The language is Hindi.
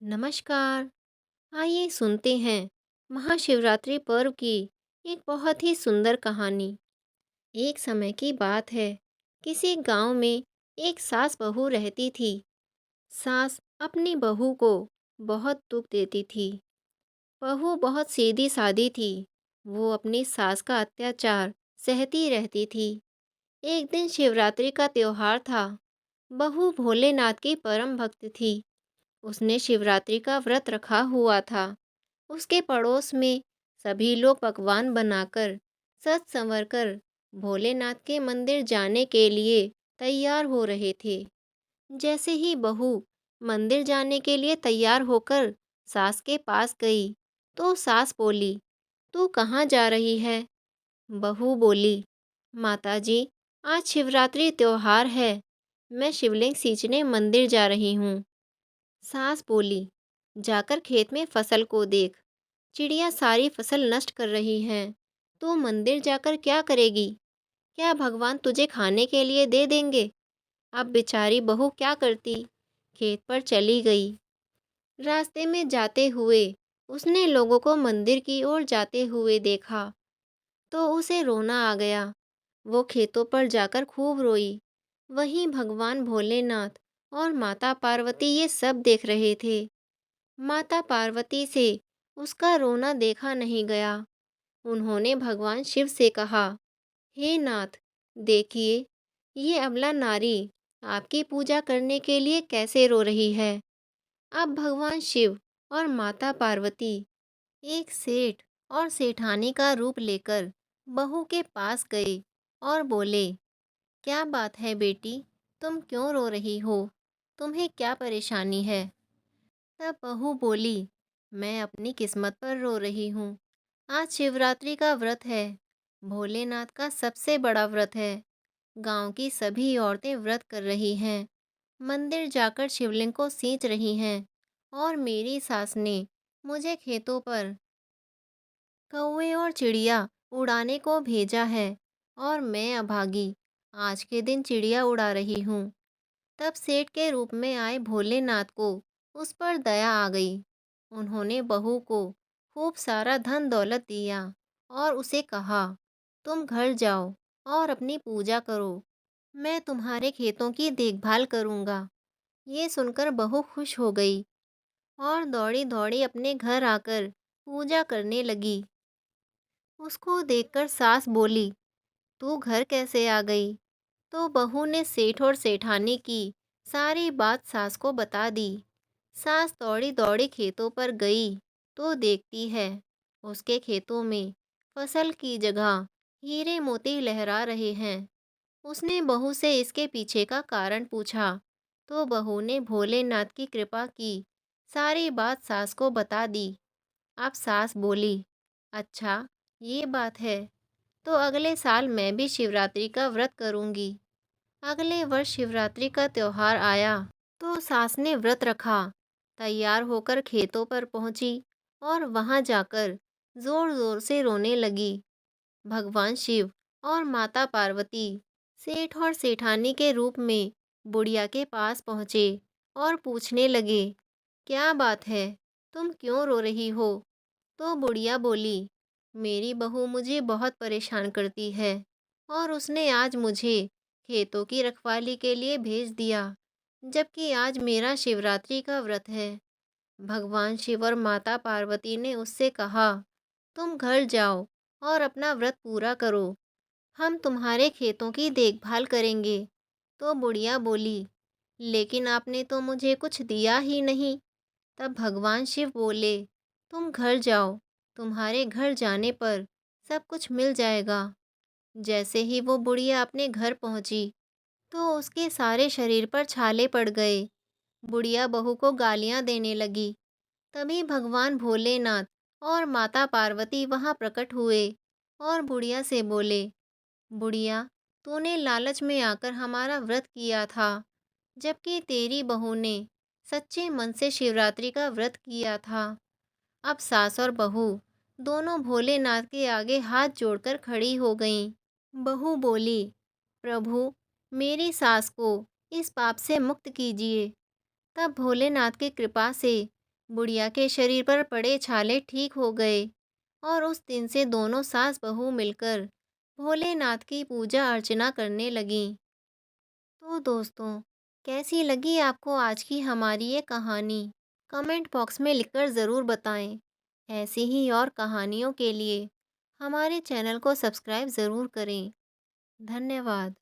नमस्कार। आइए सुनते हैं महाशिवरात्रि पर्व की एक बहुत ही सुंदर कहानी। एक समय की बात है। किसी गांव में एक सास बहू रहती थी। सास अपनी बहू को बहुत दुख देती थी। बहू बहुत सीधी सादी थी। वो अपनी सास का अत्याचार सहती रहती थी। एक दिन शिवरात्रि का त्योहार था। बहू भोलेनाथ की परम भक्त थी। उसने शिवरात्रि का व्रत रखा हुआ था। उसके पड़ोस में सभी लोग पकवान बनाकर सज संवर कर भोलेनाथ के मंदिर जाने के लिए तैयार हो रहे थे। जैसे ही बहू मंदिर जाने के लिए तैयार होकर सास के पास गई तो सास बोली, तू कहाँ जा रही है? बहू बोली, माताजी, आज शिवरात्रि त्योहार है। मैं शिवलिंग सींचने मंदिर जा रही हूँ। सास बोली, जाकर खेत में फसल को देख। चिड़िया सारी फसल नष्ट कर रही हैं। तू मंदिर जाकर क्या करेगी? क्या भगवान तुझे खाने के लिए दे देंगे? अब बेचारी बहू क्या करती? खेत पर चली गई। रास्ते में जाते हुए उसने लोगों को मंदिर की ओर जाते हुए देखा तो उसे रोना आ गया। वो खेतों पर जाकर खूब रोई। वहीं भगवान भोलेनाथ और माता पार्वती ये सब देख रहे थे। माता पार्वती से उसका रोना देखा नहीं गया। उन्होंने भगवान शिव से कहा, हे नाथ, देखिए, ये अबला नारी आपकी पूजा करने के लिए कैसे रो रही है। अब भगवान शिव और माता पार्वती एक सेठ और सेठानी का रूप लेकर बहू के पास गए और बोले, क्या बात है बेटी, तुम क्यों रो रही हो? तुम्हें क्या परेशानी है? तब बहू बोली, मैं अपनी किस्मत पर रो रही हूँ। आज शिवरात्रि का व्रत है। भोलेनाथ का सबसे बड़ा व्रत है। गांव की सभी औरतें व्रत कर रही हैं। मंदिर जाकर शिवलिंग को सींच रही हैं। और मेरी सास ने मुझे खेतों पर कौवे और चिड़िया उड़ाने को भेजा है। और मैं अभागी आज के दिन चिड़िया उड़ा रही हूँ। तब सेठ के रूप में आए भोलेनाथ को उस पर दया आ गई। उन्होंने बहू को खूब सारा धन दौलत दिया और उसे कहा, तुम घर जाओ और अपनी पूजा करो। मैं तुम्हारे खेतों की देखभाल करूँगा। ये सुनकर बहू खुश हो गई और दौड़ी दौड़ी अपने घर आकर पूजा करने लगी। उसको देखकर सास बोली, तू घर कैसे आ गई? तो बहू ने सेठ और सेठानी की सारी बात सास को बता दी। सास दौड़ी दौड़ी खेतों पर गई तो देखती है उसके खेतों में फसल की जगह हीरे मोती लहरा रहे हैं। उसने बहू से इसके पीछे का कारण पूछा तो बहू ने भोलेनाथ की कृपा की सारी बात सास को बता दी। अब सास बोली, अच्छा, ये बात है, तो अगले साल मैं भी शिवरात्रि का व्रत करूंगी। अगले वर्ष शिवरात्रि का त्योहार आया तो सास ने व्रत रखा। तैयार होकर खेतों पर पहुंची और वहां जाकर जोर जोर से रोने लगी। भगवान शिव और माता पार्वती सेठ और सेठानी के रूप में बुढ़िया के पास पहुँचे और पूछने लगे, क्या बात है, तुम क्यों रो रही हो? तो बुढ़िया बोली, मेरी बहू मुझे बहुत परेशान करती है और उसने आज मुझे खेतों की रखवाली के लिए भेज दिया, जबकि आज मेरा शिवरात्रि का व्रत है। भगवान शिव और माता पार्वती ने उससे कहा, तुम घर जाओ और अपना व्रत पूरा करो। हम तुम्हारे खेतों की देखभाल करेंगे। तो बुढ़िया बोली, लेकिन आपने तो मुझे कुछ दिया ही नहीं। तब भगवान शिव बोले, तुम घर जाओ, तुम्हारे घर जाने पर सब कुछ मिल जाएगा। जैसे ही वो बुढ़िया अपने घर पहुंची तो उसके सारे शरीर पर छाले पड़ गए। बुढ़िया बहू को गालियां देने लगी। तभी भगवान भोलेनाथ और माता पार्वती वहां प्रकट हुए और बुढ़िया से बोले, बुढ़िया, तूने लालच में आकर हमारा व्रत किया था, जबकि तेरी बहू ने सच्चे मन से शिवरात्रि का व्रत किया था। अब सास और बहू दोनों भोलेनाथ के आगे हाथ जोड़कर खड़ी हो गईं। बहू बोली, प्रभु, मेरी सास को इस पाप से मुक्त कीजिए। तब भोलेनाथ की कृपा से बुढ़िया के शरीर पर पड़े छाले ठीक हो गए और उस दिन से दोनों सास बहू मिलकर भोलेनाथ की पूजा अर्चना करने लगीं। तो दोस्तों, कैसी लगी आपको आज की हमारी ये कहानी? कमेंट बॉक्स में लिखकर ज़रूर बताएं। ऐसी ही और कहानियों के लिए हमारे चैनल को सब्सक्राइब ज़रूर करें। धन्यवाद।